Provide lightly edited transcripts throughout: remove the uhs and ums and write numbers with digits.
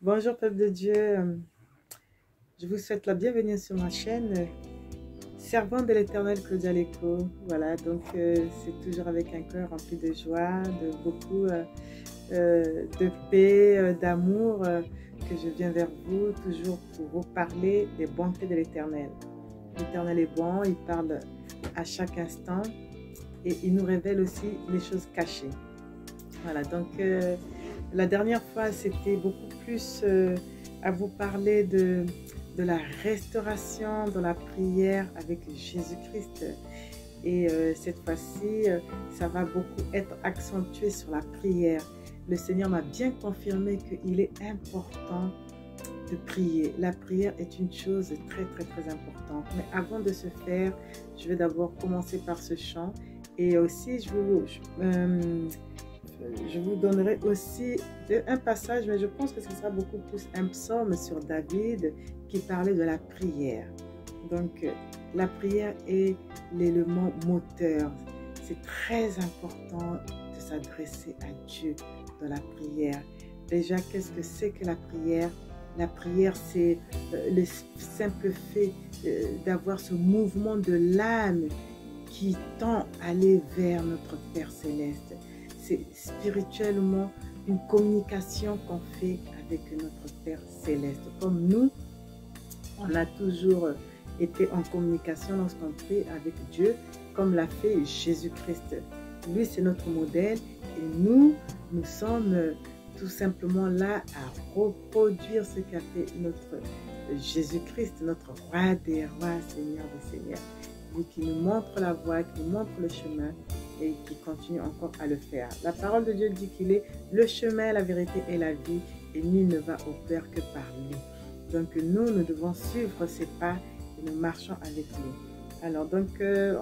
Bonjour peuple de Dieu, je vous souhaite la bienvenue sur ma chaîne Servante de l'Éternel Claudia Leco. Voilà, donc c'est toujours avec un cœur rempli de joie, de beaucoup de paix, d'amour que je viens vers vous, toujours pour vous parler des bontés de l'Éternel. L'Éternel est bon, il parle à chaque instant et il nous révèle aussi les choses cachées. Voilà, donc la dernière fois, c'était beaucoup plus à vous parler de la restauration dans la prière avec Jésus-Christ. Et cette fois-ci, ça va beaucoup être accentué sur la prière. Le Seigneur m'a bien confirmé qu'il est important de prier. La prière est une chose très, très, très importante. Mais avant de se faire, je vais d'abord commencer par ce chant. Et aussi, je vous donnerai aussi un passage, mais je pense que ce sera beaucoup plus un psaume sur David qui parlait de la prière. Donc, la prière est l'élément moteur. C'est très important de s'adresser à Dieu dans la prière. Déjà, qu'est-ce que c'est que la prière? La prière, c'est le simple fait d'avoir ce mouvement de l'âme qui tend à aller vers notre Père Céleste. C'est spirituellement une communication qu'on fait avec notre Père Céleste. Comme nous, on a toujours été en communication lorsqu'on prie avec Dieu, comme l'a fait Jésus-Christ. Lui, c'est notre modèle et nous sommes tout simplement là à reproduire ce qu'a fait notre Jésus-Christ, notre roi des rois, Seigneur des seigneurs. Lui qui nous montre la voie, qui nous montre le chemin et qui continue encore à le faire. La parole de Dieu dit qu'il est le chemin, la vérité et la vie et nul ne va au Père que par lui. Donc nous devons suivre ses pas et nous marchons avec lui. Alors donc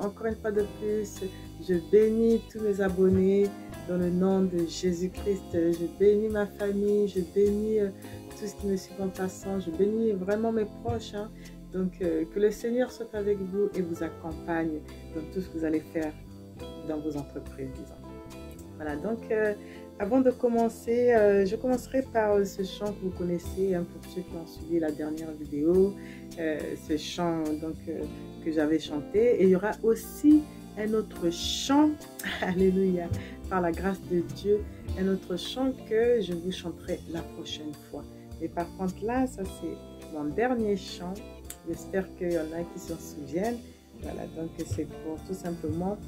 encore une fois de plus, je bénis tous mes abonnés dans le nom de Jésus-Christ. Je bénis ma famille, je bénis tout ce qui me suit en passant, je bénis vraiment mes proches. Donc, que le Seigneur soit avec vous et vous accompagne dans tout ce que vous allez faire dans vos entreprises, disons. Voilà, donc, avant de commencer, je commencerai par ce chant que vous connaissez, pour ceux qui ont suivi la dernière vidéo, ce chant donc, que j'avais chanté. Et il y aura aussi un autre chant, alléluia, par la grâce de Dieu, un autre chant que je vous chanterai la prochaine fois. Mais par contre, là, ça c'est mon dernier chant. J'espère qu'il y en a qui s'en souviennent. Voilà, donc c'est pour tout simplement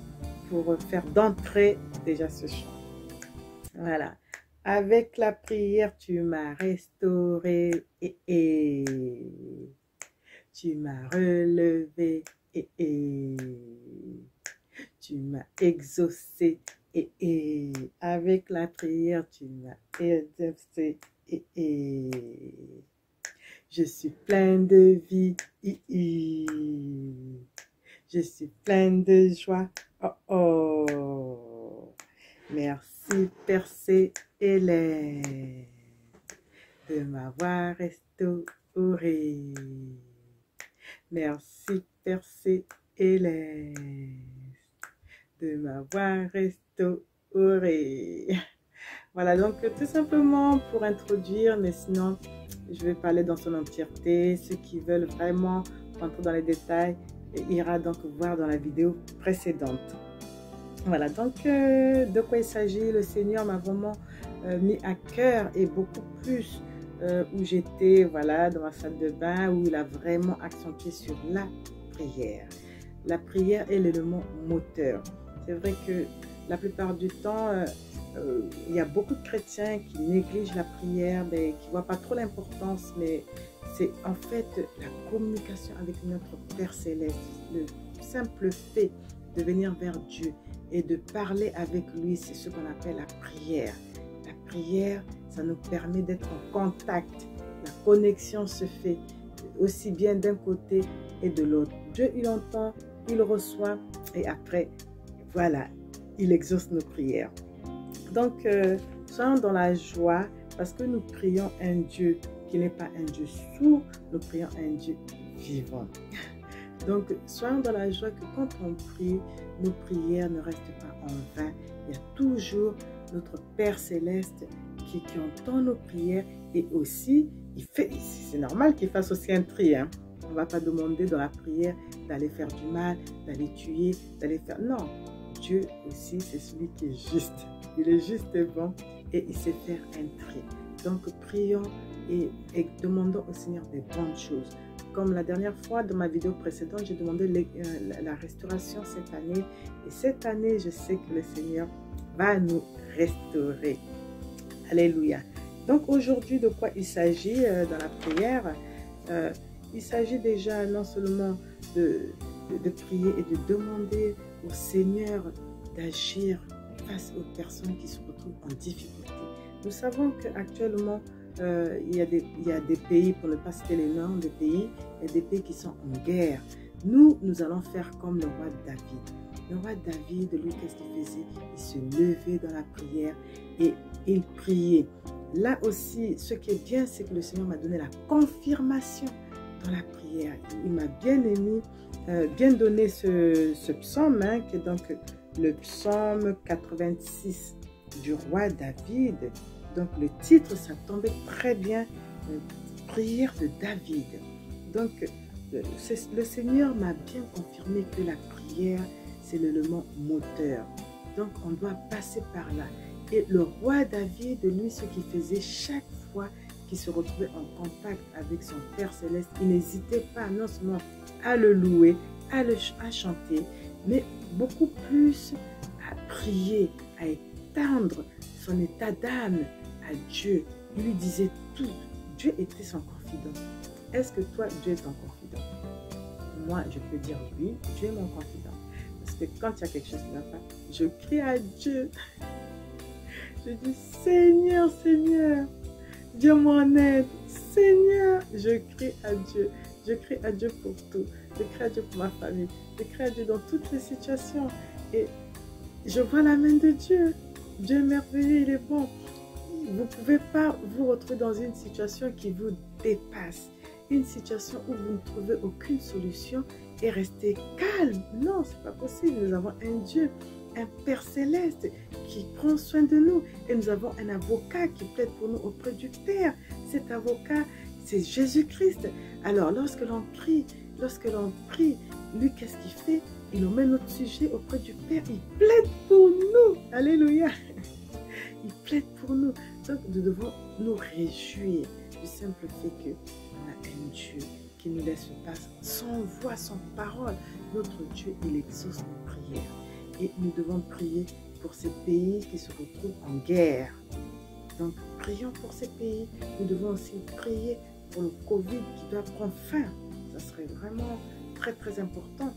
pour faire d'entrée déjà ce chant. Voilà. Avec la prière, tu m'as restauré et tu m'as relevé et tu m'as exaucé et avec la prière, tu m'as exaucé et je suis plein de vie, je suis plein de joie, oh oh. Merci Père Céleste de m'avoir restauré. Merci Père Céleste de m'avoir restauré. Voilà, donc tout simplement pour introduire, mais sinon je vais parler dans son entièreté. Ceux qui veulent vraiment rentrer dans les détails ira donc voir dans la vidéo précédente. Voilà, donc de quoi il s'agit? Le Seigneur m'a vraiment mis à cœur et beaucoup plus où j'étais, voilà, dans ma salle de bain, où il a vraiment accentué sur la prière. La prière est l'élément moteur. C'est vrai que la plupart du temps, il y a beaucoup de chrétiens qui négligent la prière, mais qui ne voient pas trop l'importance, mais c'est en fait la communication avec notre Père Céleste, le simple fait de venir vers Dieu et de parler avec lui, c'est ce qu'on appelle la prière. La prière, ça nous permet d'être en contact. La connexion se fait aussi bien d'un côté et de l'autre. Dieu, il entend, il reçoit et après, voilà, il exauce nos prières. Donc, soyons dans la joie parce que nous prions un Dieu qui n'est pas un Dieu sourd, nous prions un Dieu vivant. Donc, soyons dans la joie que quand on prie, nos prières ne restent pas en vain. Il y a toujours notre Père Céleste qui entend nos prières et aussi, c'est normal qu'il fasse aussi un tri. Hein. On ne va pas demander dans la prière d'aller faire du mal, d'aller tuer, d'aller faire... Non, Dieu aussi, c'est celui qui est juste. Il est juste et bon et il sait faire un tri. Donc, prions et demandons au Seigneur des bonnes choses. Comme la dernière fois, dans ma vidéo précédente, j'ai demandé la restauration cette année. Et cette année, je sais que le Seigneur va nous restaurer. Alléluia. Donc, aujourd'hui, de quoi il s'agit dans la prière? Il s'agit déjà non seulement de prier et de demander au Seigneur d'agir face aux personnes qui se retrouvent en difficulté. Nous savons qu'actuellement, il y a des pays, pour ne pas citer les noms des pays, il y a des pays qui sont en guerre. Nous allons faire comme le roi David. Le roi David, lui, qu'est-ce qu'il faisait? Il se levait dans la prière et il priait. Là aussi, ce qui est bien, c'est que le Seigneur m'a donné la confirmation dans la prière. Il m'a bien aimé, bien donné ce psaume, hein, qui est donc le psaume 86 du roi David. Donc le titre, ça tombait très bien, prière de David. Donc le Seigneur m'a bien confirmé que la prière, c'est l'élément moteur. Donc on doit passer par là. Et le roi David, lui, ce qu'il faisait chaque fois qu'il se retrouvait en contact avec son Père Céleste, il n'hésitait pas non seulement à le louer, à chanter, mais beaucoup plus à prier, à étendre son état d'âme à Dieu. Il lui disait tout. Dieu était son confident. Est-ce que toi, Dieu est ton confident? Moi, je peux dire oui, Dieu est mon confident. Parce que quand il y a quelque chose qui ne va pas, je crie à Dieu. Je dis, Seigneur, Seigneur, Dieu m'en aide. Seigneur, je crie à Dieu. Je crie à Dieu pour tout. Je crie à Dieu pour ma famille. Je crie à Dieu dans toutes les situations. Et je vois la main de Dieu. Dieu est merveilleux, il est bon. Vous ne pouvez pas vous retrouver dans une situation qui vous dépasse. Une situation où vous ne trouvez aucune solution et rester calme. Non, ce n'est pas possible. Nous avons un Dieu, un Père Céleste qui prend soin de nous. Et nous avons un avocat qui plaide pour nous auprès du Père. Cet avocat, c'est Jésus-Christ. Alors, lorsque l'on prie, lui, qu'est-ce qu'il fait? Il emmène notre sujet auprès du Père. Il plaide pour nous. Alléluia. Il plaide pour nous. Donc, nous devons nous réjouir du simple fait qu'on a un Dieu qui nous laisse pas son voix, son parole. Notre Dieu, il exauce nos prières. Et nous devons prier pour ces pays qui se retrouvent en guerre. Donc, prions pour ces pays. Nous devons aussi prier pour le Covid qui doit prendre fin. Ça serait vraiment très, très important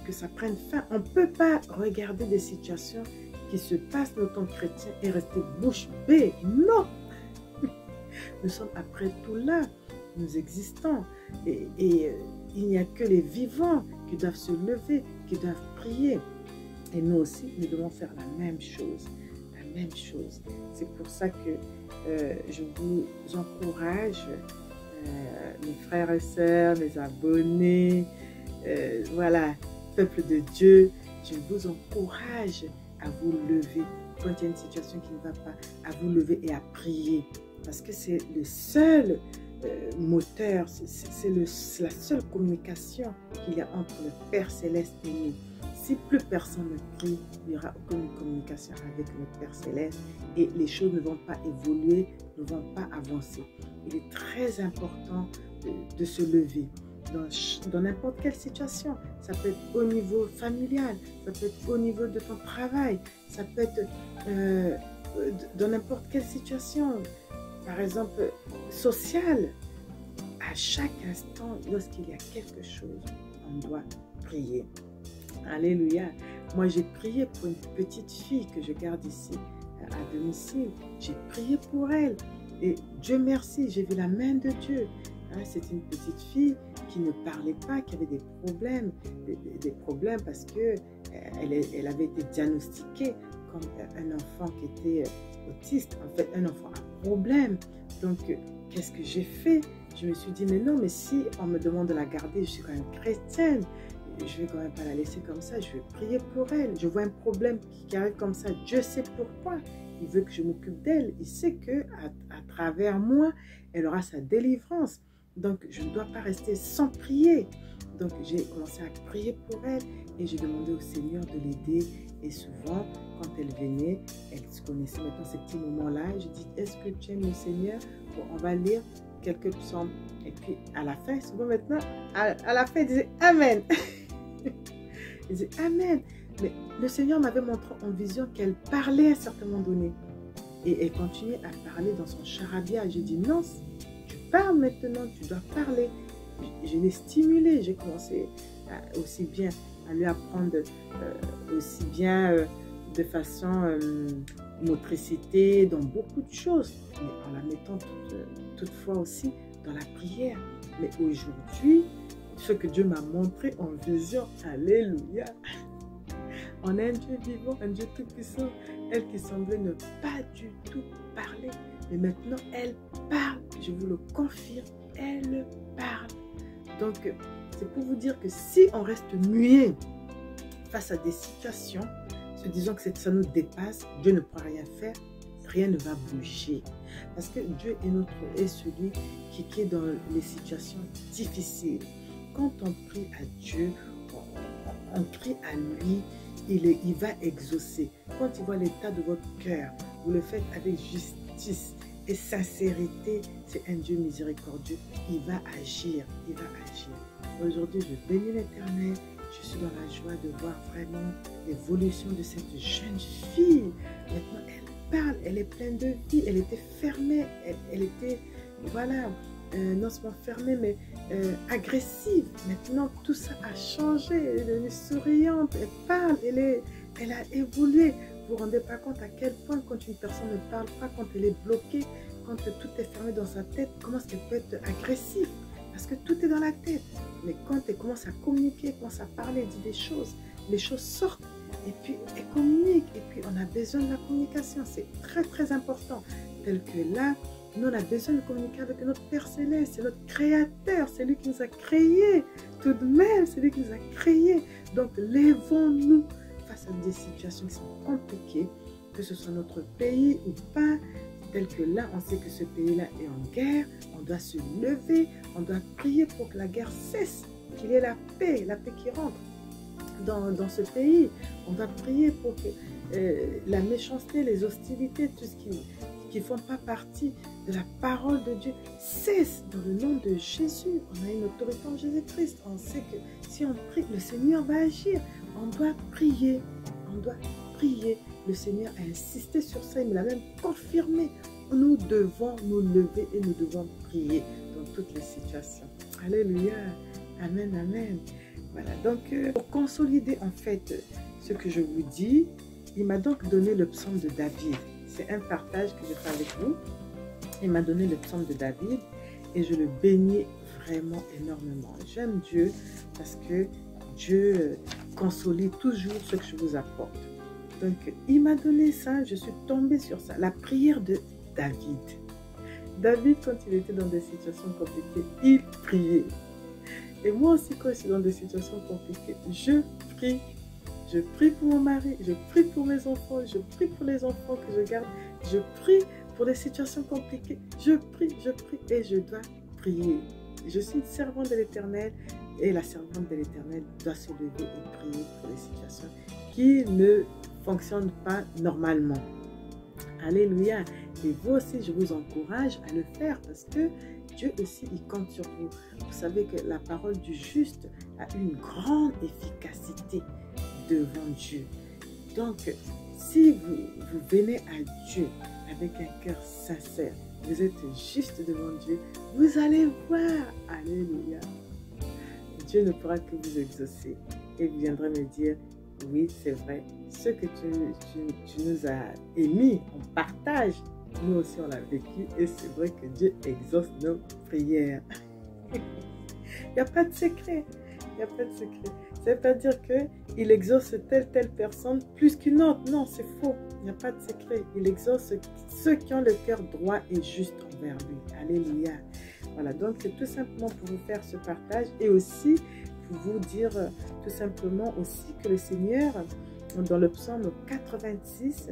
que ça prenne fin. On ne peut pas regarder des situations qui se passent dans ton chrétien et rester bouche bée. Non! Nous sommes après tout là. Nous existons. Et il n'y a que les vivants qui doivent se lever, qui doivent prier. Et nous aussi, nous devons faire la même chose. La même chose. C'est pour ça que je vous encourage, mes frères et sœurs, mes abonnés, voilà, peuple de Dieu, je vous encourage à vous lever quand il y a une situation qui ne va pas, à vous lever et à prier. Parce que c'est le seul moteur, c'est la seule communication qu'il y a entre le Père Céleste et nous. Si plus personne ne prie, il n'y aura aucune communication avec le Père Céleste et les choses ne vont pas évoluer, ne vont pas avancer. Il est très important de se lever dans n'importe quelle situation. Ça peut être au niveau familial, ça peut être au niveau de ton travail, ça peut être dans n'importe quelle situation, par exemple sociale. À chaque instant, lorsqu'il y a quelque chose, on doit prier. Alléluia. Moi, j'ai prié pour une petite fille que je garde ici à domicile. J'ai prié pour elle. Et Dieu merci, j'ai vu la main de Dieu. Hein, c'est une petite fille qui ne parlait pas, qui avait des problèmes parce que elle avait été diagnostiquée comme un enfant qui était autiste, en fait un enfant à problème. Donc, qu'est-ce que j'ai fait? Je me suis dit, mais non, mais si on me demande de la garder, je suis quand même chrétienne. je vais quand même pas la laisser comme ça, je vais prier pour elle. Je vois un problème qui arrive comme ça, Dieu sait pourquoi. Il veut que je m'occupe d'elle. Il sait que à travers moi, elle aura sa délivrance. Donc, je ne dois pas rester sans prier. Donc, j'ai commencé à prier pour elle et j'ai demandé au Seigneur de l'aider. Et souvent, quand elle venait, elle se connaissait maintenant ces petits moments-là. Je dis, est-ce que tu aimes le Seigneur? Bon, on va lire quelques psaumes. Et puis, à la fin, souvent maintenant, à la fin, elle disait Amen. Elle disait Amen. Mais le Seigneur m'avait montré en vision qu'elle parlait à un certain moment donné. Et elle continuait à parler dans son charabia. J'ai dit, non, tu parles maintenant, tu dois parler. Je l'ai stimulée. J'ai commencé aussi bien à lui apprendre aussi bien de façon motricité, dans beaucoup de choses, mais en la mettant toutefois aussi dans la prière. Mais aujourd'hui, ce que Dieu m'a montré en vision, alléluia, on a un Dieu vivant, un Dieu tout-puissant, elle qui semblait ne pas du tout parler, mais maintenant elle parle, je vous le confirme, elle parle. Donc, c'est pour vous dire que si on reste muet face à des situations, se disant que ça nous dépasse, Dieu ne pourra rien faire, rien ne va bouger. Parce que Dieu est celui qui est dans les situations difficiles. Quand on prie à Dieu, on crie à lui, il va exaucer. Quand il voit l'état de votre cœur, vous le faites avec justice et sincérité, c'est un Dieu miséricordieux. Il va agir, il va agir. Aujourd'hui, je bénis l'Éternel. Je suis dans la joie de voir vraiment l'évolution de cette jeune fille. Maintenant, elle parle, elle est pleine de vie. Elle était fermée, elle était, voilà, non seulement fermée, mais agressive. Maintenant, tout ça a changé. Elle est devenue souriante, elle parle, elle a évolué. Vous ne vous rendez pas compte à quel point, quand une personne ne parle pas, quand elle est bloquée, quand tout est fermé dans sa tête, comment est-ce qu'elle peut être agressive? Parce que tout est dans la tête. Mais quand elle commence à communiquer, elle commence à parler, elle dit des choses, les choses sortent. Et puis, elle communique. Et puis, on a besoin de la communication. C'est très, très important. Tel que là, nous, on a besoin de communiquer avec notre Père Céleste. C'est notre Créateur. C'est lui qui nous a créés. Tout de même, c'est lui qui nous a créés. Donc, lèvons-nous face à des situations qui sont compliquées, que ce soit notre pays ou pas. Tel que là, on sait que ce pays-là est en guerre, on doit se lever, on doit prier pour que la guerre cesse, qu'il y ait la paix qui rentre dans ce pays. On doit prier pour que la méchanceté, les hostilités, tout ce qui ne font pas partie de la parole de Dieu cesse dans le nom de Jésus. On a une autorité en Jésus-Christ. On sait que si on prie, le Seigneur va agir. On doit prier, on doit prier. Le Seigneur a insisté sur ça, il me l'a même confirmé. Nous devons nous lever et nous devons prier dans toutes les situations. Alléluia, amen, amen. Voilà, donc pour consolider en fait ce que je vous dis, il m'a donc donné le psaume de David. C'est un partage que je fais avec vous. Il m'a donné le psaume de David et je le bénis vraiment énormément. J'aime Dieu parce que Dieu consolide toujours ce que je vous apporte. Donc, il m'a donné ça, je suis tombée sur ça. La prière de David. David, quand il était dans des situations compliquées, il priait. Et moi aussi, quand je suis dans des situations compliquées, je prie. Je prie pour mon mari, je prie pour mes enfants, je prie pour les enfants que je garde. Je prie pour des situations compliquées. Je prie et je dois prier. Je suis une servante de l'Éternel et la servante de l'Éternel doit se lever et prier pour les situations qui ne fonctionne pas normalement. Alléluia. Et vous aussi, je vous encourage à le faire parce que Dieu aussi, il compte sur vous. Vous savez que la parole du juste a une grande efficacité devant Dieu. Donc, si vous venez à Dieu avec un cœur sincère, vous êtes juste devant Dieu, vous allez voir. Alléluia. Dieu ne pourra que vous exaucer. Et vous viendrez me dire, oui, c'est vrai. Ce que tu nous as émis, on partage. Nous aussi, on l'a vécu. Et c'est vrai que Dieu exauce nos prières. Il n'y a pas de secret. Il n'y a pas de secret. Ça ne veut pas dire qu'il exauce telle personne plus qu'une autre. Non, c'est faux. Il n'y a pas de secret. Il exauce ceux qui ont le cœur droit et juste envers lui. Alléluia. Voilà, donc c'est tout simplement pour vous faire ce partage et aussi pour vous dire tout simplement aussi que le Seigneur, dans le psaume 86,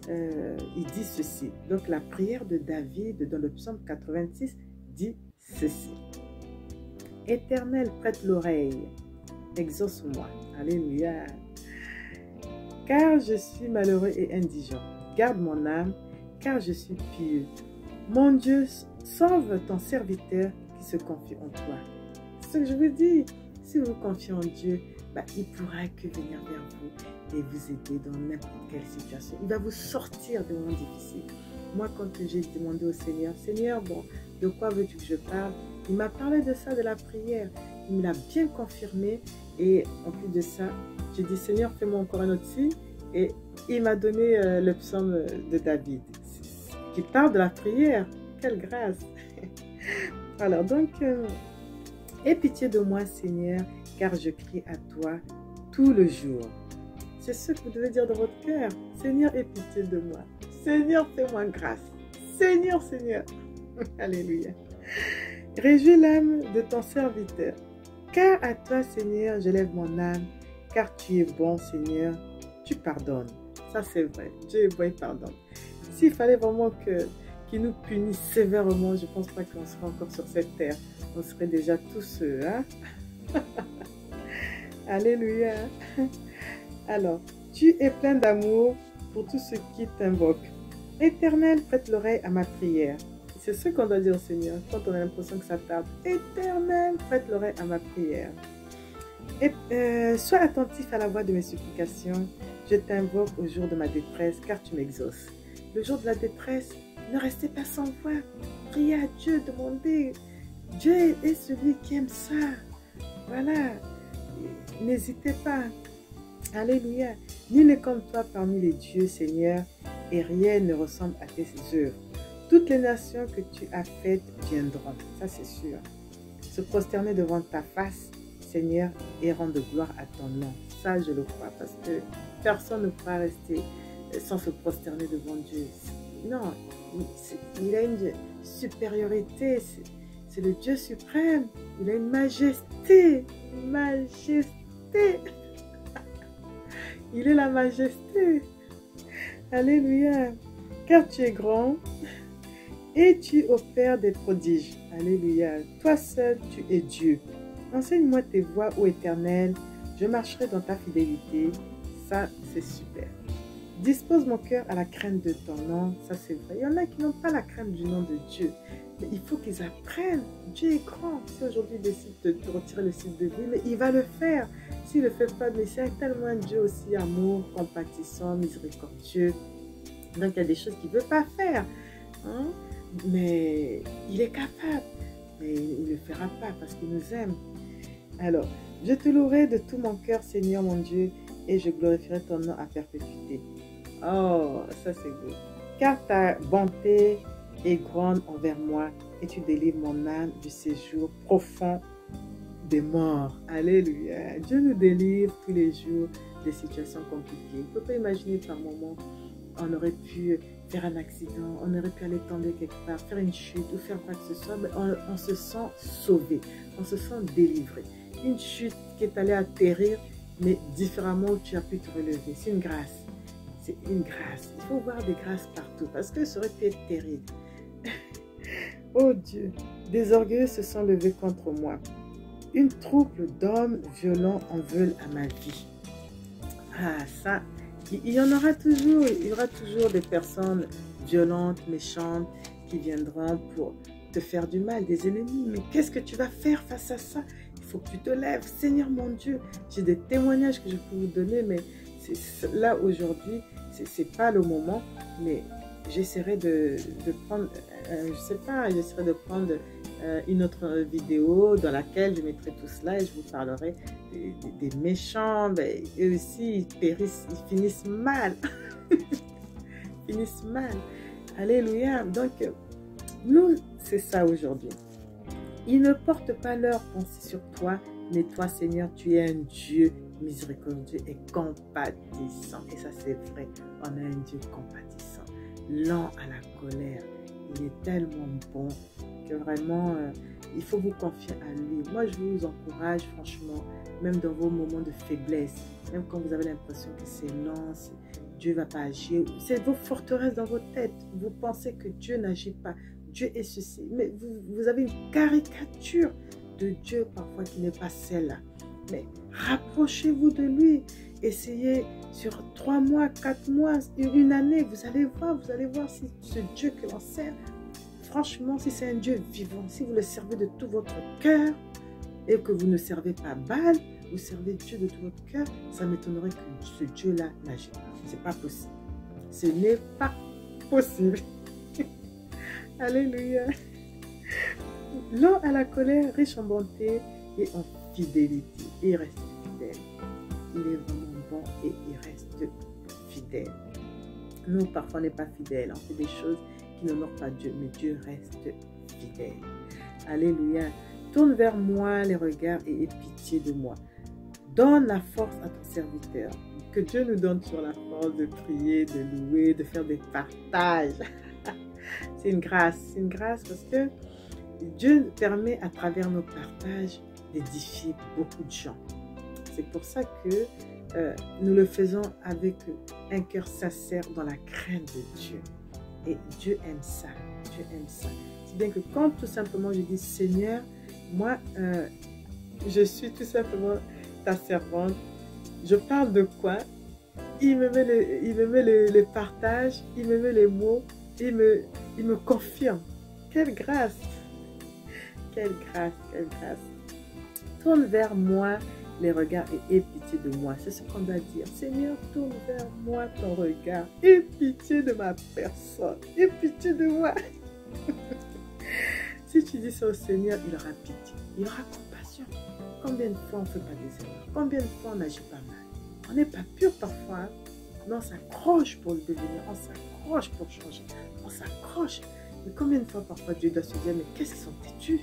il dit ceci. Donc la prière de David dans le psaume 86 dit ceci. Éternel, prête l'oreille, exauce-moi. Alléluia. Car je suis malheureux et indigent. Garde mon âme, car je suis pieux. Mon Dieu, sauve ton serviteur qui se confie en toi. C'est ce que je vous dis. Si vous confiez en Dieu, il pourra que venir vers vous et vous aider dans n'importe quelle situation. Il va vous sortir des moments difficiles. Moi, quand j'ai demandé au Seigneur, Seigneur, bon, de quoi veux-tu que je parle? Il m'a parlé de ça, de la prière. Il me l'a bien confirmé. Et en plus de ça, j'ai dit, Seigneur, fais-moi encore un autre signe. Et il m'a donné le psaume de David, qui parle de la prière. Quelle grâce! Alors donc, aie pitié de moi, Seigneur, car je crie à toi tout le jour. C'est ce que vous devez dire dans votre cœur. Seigneur, aie pitié de moi. Seigneur, fais-moi grâce. Seigneur, Seigneur. Alléluia. Réjouis l'âme de ton serviteur. Car à toi, Seigneur, je lève mon âme, car tu es bon, Seigneur, tu pardonnes. Ça, c'est vrai. Dieu est bon, il pardonne. S'il fallait vraiment qu'il nous punisse sévèrement, je ne pense pas qu'on serait encore sur cette terre. On serait déjà tous, hein? Alléluia. Alors, tu es plein d'amour pour tous ceux qui t'invoquent. Éternel, prête l'oreille à ma prière. C'est ce qu'on doit dire au Seigneur quand on a l'impression que ça tarde. Éternel, prête l'oreille à ma prière. Et, sois attentif à la voix de mes supplications. Je t'invoque au jour de ma détresse, car tu m'exauces. Le jour de la détresse, ne restez pas sans voix. Priez à Dieu, demandez. Dieu est celui qui aime ça. Voilà. N'hésitez pas. Alléluia. Nul n'est comme toi parmi les dieux, Seigneur, et rien ne ressemble à tes œuvres. Toutes les nations que tu as faites viendront, ça c'est sûr. Se prosterner devant ta face, Seigneur, et rendre gloire à ton nom. Ça, je le crois, parce que personne ne pourra rester sans se prosterner devant Dieu. Non, il a une supériorité, c'est le Dieu suprême. Il a une majesté, Il est la majesté. Alléluia. Car tu es grand et tu opères des prodiges. Alléluia. Toi seul, tu es Dieu. Enseigne-moi tes voies, ô Éternel. Je marcherai dans ta fidélité. Ça, c'est super. Dispose mon cœur à la crainte de ton nom. Ça, c'est vrai. Il y en a qui n'ont pas la crainte du nom de Dieu. Mais il faut qu'ils apprennent. Dieu est grand. Si aujourd'hui il décide de retirer le site de vie, mais il va le faire. S'il ne le fait pas, mais c'est tellement un Dieu aussi amour, compatissant, miséricordieux. Donc, il y a des choses qu'il ne veut pas faire. Hein? Mais il est capable. Mais il ne le fera pas parce qu'il nous aime. Alors, je te louerai de tout mon cœur, Seigneur mon Dieu, et je glorifierai ton nom à perpétuité. Oh, ça c'est beau. Car ta bonté est grande envers moi, et tu délivres mon âme du séjour profond des morts. Alléluia. Dieu nous délivre tous les jours des situations compliquées. Il ne peut pas imaginer par moment, on aurait pu faire un accident, on aurait pu aller tomber quelque part, faire une chute ou faire quoi que ce soit, mais on se sent sauvé, on se sent délivré. Une chute qui est allée atterrir, mais différemment où tu as pu te relever. C'est une grâce. C'est une grâce. Il faut voir des grâces partout parce que ça aurait pu être terrible. Oh Dieu, des orgueilleux se sont levés contre moi. Une troupe d'hommes violents en veulent à ma vie. Ah, ça, il y en aura toujours. Il y aura toujours des personnes violentes, méchantes qui viendront pour te faire du mal, des ennemis. Mais qu'est-ce que tu vas faire face à ça? Il faut que tu te lèves. Seigneur mon Dieu, j'ai des témoignages que je peux vous donner, mais là aujourd'hui, c'est pas le moment. Mais j'essaierai de prendre, je sais pas, j'essaierai de prendre une autre vidéo dans laquelle je mettrai tout cela et je vous parlerai des méchants. Ben, eux aussi, ils périssent, ils finissent mal. Ils finissent mal. Alléluia. Donc, nous, c'est ça aujourd'hui. Ils ne portent pas leur pensée sur toi, mais toi, Seigneur, tu es un Dieu miséricordieux et compatissant. Et ça, c'est vrai. On a un Dieu compatissant, lent à la colère. Il est tellement bon que vraiment, il faut vous confier à lui. Moi, je vous encourage franchement même dans vos moments de faiblesse, même quand vous avez l'impression que c'est lent, Dieu ne va pas agir. C'est vos forteresses dans votre tête. Vous pensez que Dieu n'agit pas. Dieu est ceci. Mais vous avez une caricature de Dieu parfois qui n'est pas celle-là. Mais rapprochez-vous de lui. Essayez sur 3 mois, 4 mois, une année. Vous allez voir si ce Dieu que l'on sert, franchement, si c'est un Dieu vivant, si vous le servez de tout votre cœur et que vous ne servez pas Baal, vous servez Dieu de tout votre cœur, ça m'étonnerait que ce Dieu-là n'agisse pas. Ce n'est pas possible. Ce n'est pas possible. Alléluia. Lent à la colère, riche en bonté et en fidélité. Et il reste fidèle. Il est vraiment bon et il reste fidèle. Nous, parfois, on n'est pas fidèles. On fait des choses qui n'honorent pas Dieu, mais Dieu reste fidèle. Alléluia. Tourne vers moi les regards et aie pitié de moi. Donne la force à ton serviteur. Que Dieu nous donne sur la force de prier, de louer, de faire des partages. C'est une grâce parce que Dieu permet à travers nos partages d'édifier beaucoup de gens. C'est pour ça que nous le faisons avec un cœur sincère dans la crainte de Dieu. Et Dieu aime ça. Dieu aime ça. C'est bien que quand tout simplement je dis Seigneur, moi je suis tout simplement ta servante, je parle de quoi? Il me met les partages, il me met les mots, il me confirme. Quelle grâce! Quelle grâce, quelle grâce. Tourne vers moi les regards et aie pitié de moi. C'est ce qu'on doit dire. Seigneur, tourne vers moi ton regard. Aie pitié de ma personne. Aie pitié de moi. Si tu dis ça au Seigneur, il aura pitié. Il aura compassion. Combien de fois on ne fait pas des erreurs? Combien de fois on n'agit pas mal? On n'est pas pur parfois. Hein? Mais on s'accroche pour le devenir. On s'accroche pour changer. On s'accroche. Mais combien de fois parfois Dieu doit se dire, mais qu'est-ce qu'ils sont têtus?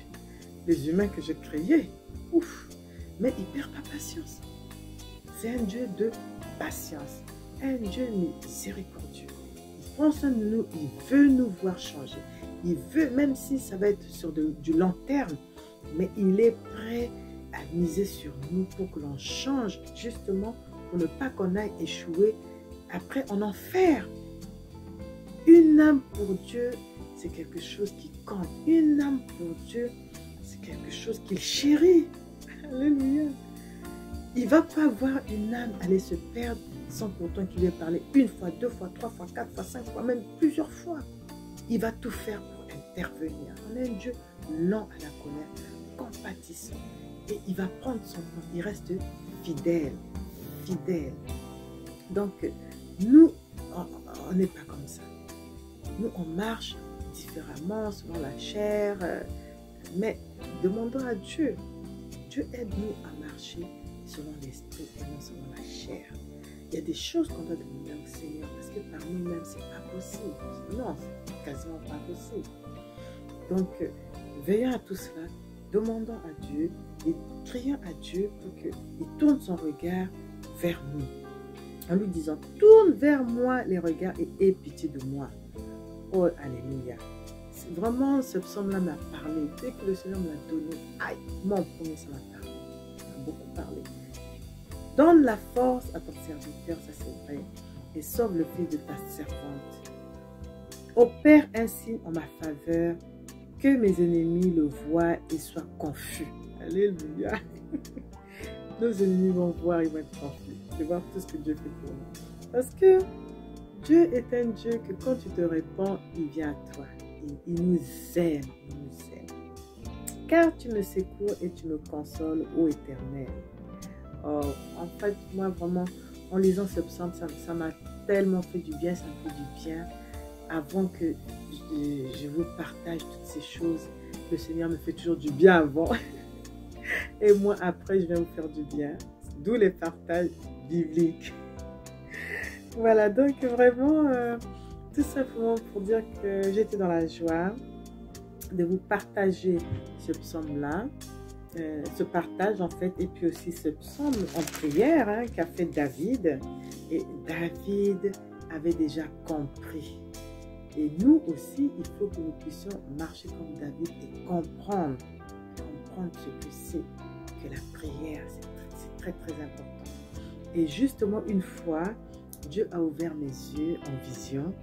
Les humains que j'ai créés. Ouf! Mais il ne perd pas patience. C'est un Dieu de patience. Un Dieu miséricordieux. Il prend soin de nous. Il veut nous voir changer. Il veut, même si ça va être sur du long terme, mais il est prêt à miser sur nous pour que l'on change, justement, pour ne pas qu'on aille échouer après en enfer. Une âme pour Dieu, c'est quelque chose qui compte. Une âme pour Dieu, c'est quelque chose qu'il chérit. Alléluia. Il ne va pas voir une âme aller se perdre sans pourtant qu'il lui ait parlé 1 fois, 2 fois, 3 fois, 4 fois, 5 fois, même plusieurs fois. Il va tout faire pour intervenir. On est un Dieu lent à la colère, compatissant. Et il va prendre son temps. Il reste fidèle. Fidèle. Donc, nous, on n'est pas comme ça. Nous, on marche différemment, selon la chair. Mais demandons à Dieu. Dieu aide-nous à marcher selon l'esprit et non selon la chair. Il y a des choses qu'on doit demander au Seigneur parce que par nous-mêmes, ce n'est pas possible. Non, c'est quasiment pas possible. Donc, veillons à tout cela, demandons à Dieu et prions à Dieu pour qu'il tourne son regard vers nous. En lui disant, tourne vers moi les regards et aie pitié de moi. Oh, alléluia. Vraiment, ce psaume-là m'a parlé. Dès que le Seigneur me l'a donné, aïe, mon premier, ça m'a parlé. Ça m'a beaucoup parlé. Donne la force à ton serviteur, ça c'est vrai, et sauve le fils de ta servante. Opère un signe en ma faveur, que mes ennemis le voient et soient confus. Alléluia. Nos ennemis vont voir, ils vont être confus. De voir tout ce que Dieu fait pour nous. Parce que Dieu est un Dieu que quand tu te répands, il vient à toi. Il nous aime, il nous aime. Car tu me secours et tu me consoles, ô Éternel. Oh, en fait, moi vraiment, en lisant ce psaume, ça m'a tellement fait du bien, ça me fait du bien. Avant que je vous partage toutes ces choses, le Seigneur me fait toujours du bien avant. Et moi, après, je vais vous faire du bien. D'où les partages bibliques. Voilà, donc vraiment, tout simplement pour dire que j'étais dans la joie de vous partager ce psaume-là. Ce partage en fait, et puis aussi ce psaume en prière hein, qu'a fait David. Et David avait déjà compris. Et nous aussi, il faut que nous puissions marcher comme David et comprendre ce que c'est que la prière. C'est très très important. Et justement, une fois, Dieu a ouvert mes yeux en vision.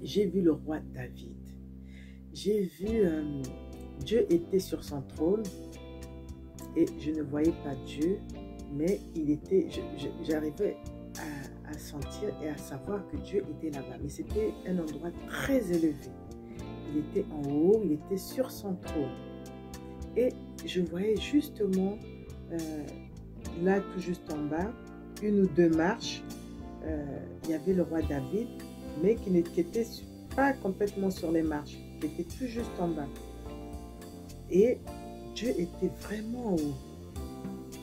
J'ai vu le roi David. J'ai vu Dieu était sur son trône et je ne voyais pas Dieu, mais il était, j'arrivais à sentir et à savoir que Dieu était là-bas. Mais c'était un endroit très élevé. Il était en haut, il était sur son trône. Et je voyais justement, là tout juste en bas, une ou deux marches, il y avait le roi David, mais qui n'était pas complètement sur les marches, qui était tout juste en bas. Et Dieu était vraiment en haut.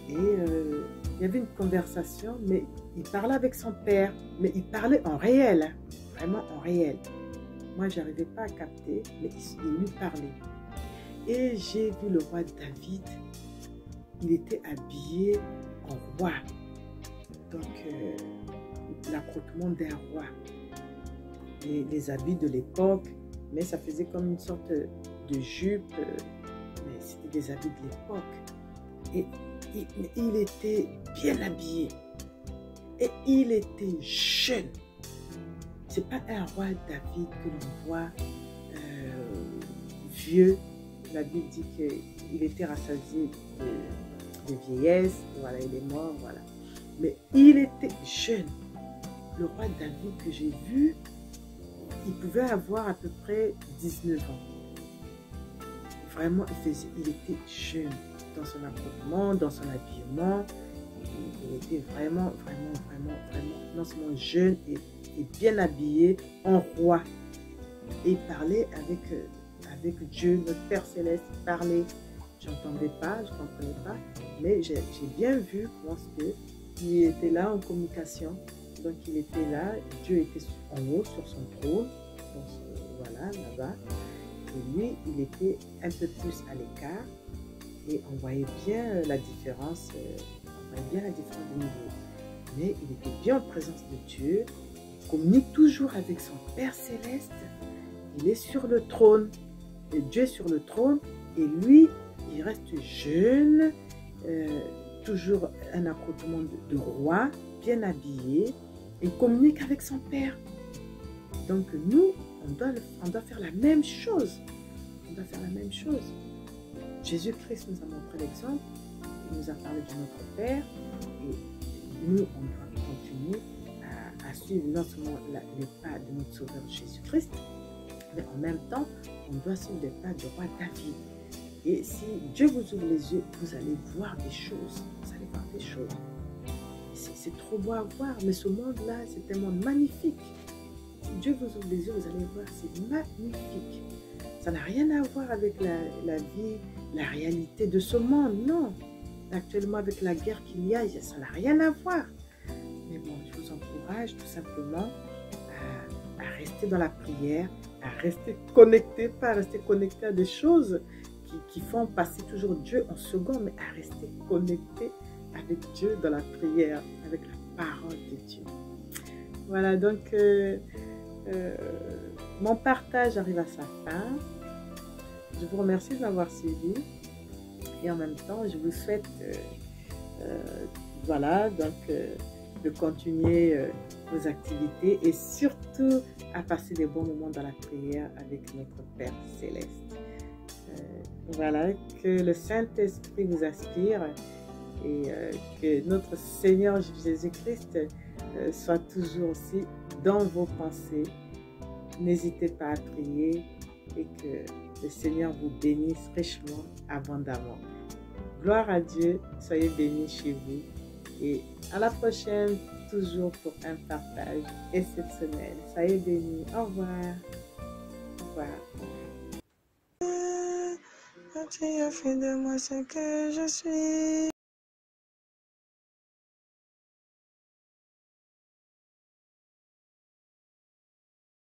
Et il y avait une conversation, mais il parlait avec son père, mais il parlait en réel, vraiment en réel. Moi, je n'arrivais pas à capter, mais il lui parlait. Et j'ai vu le roi David, il était habillé en roi. Donc, l'accoutrement d'un roi. Les habits de l'époque, mais ça faisait comme une sorte de jupe, mais c'était des habits de l'époque. Et il était bien habillé. Et il était jeune. C'est pas un roi David que l'on voit vieux. La Bible dit qu'il était rassasié de vieillesse. Voilà, il est mort, voilà. Mais il était jeune. Le roi David que j'ai vu, il pouvait avoir à peu près 19 ans. Vraiment, il était jeune dans son appartement, dans son habillement. Il était vraiment non seulement jeune et bien habillé en roi. Et il parlait avec Dieu, notre Père Céleste, il parlait. Je n'entendais pas, je ne comprenais pas, mais j'ai bien vu, je pense qu'il était là en communication. Donc il était là, Dieu était en haut sur son trône, voilà, là-bas. Et lui, il était un peu plus à l'écart. Et on voyait bien la différence, de niveau. Mais il était bien en présence de Dieu, il communique toujours avec son Père Céleste, il est sur le trône, et Dieu est sur le trône, et lui, il reste jeune, toujours un accoutrement de roi, bien habillé, et communique avec son Père. Donc nous, on doit faire la même chose. On doit faire la même chose. Jésus-Christ nous a montré l'exemple, il nous a parlé de notre Père, et nous, on doit continuer à suivre non seulement les pas de notre Sauveur Jésus-Christ, mais en même temps, on doit suivre les pas du roi David. Et si Dieu vous ouvre les yeux, vous allez voir des choses. Vous allez voir des choses. C'est trop beau à voir, mais ce monde-là, c'est un monde magnifique. Si Dieu vous ouvre les yeux, vous allez voir, c'est magnifique. Ça n'a rien à voir avec la vie, la réalité de ce monde, non. Actuellement, avec la guerre qu'il y a, ça n'a rien à voir. Mais bon, je vous encourage tout simplement à rester dans la prière, à rester connecté, pas à rester connecté à des choses qui font passer toujours Dieu en second, mais à rester connecté avec Dieu dans la prière, avec la parole de Dieu. Voilà, donc mon partage arrive à sa fin. Je vous remercie de m'avoir suivi et en même temps, je vous souhaite voilà, donc de continuer vos activités et surtout à passer des bons moments dans la prière avec notre Père Céleste. Voilà, que le Saint-Esprit vous inspire et que notre Seigneur Jésus-Christ soit toujours aussi dans vos pensées. N'hésitez pas à prier et que le Seigneur vous bénisse richement, abondamment. Gloire à Dieu, soyez bénis chez vous et à la prochaine, toujours pour un partage exceptionnel. Soyez bénis, au revoir. Au revoir. Tu as fait de moi ce que je suis.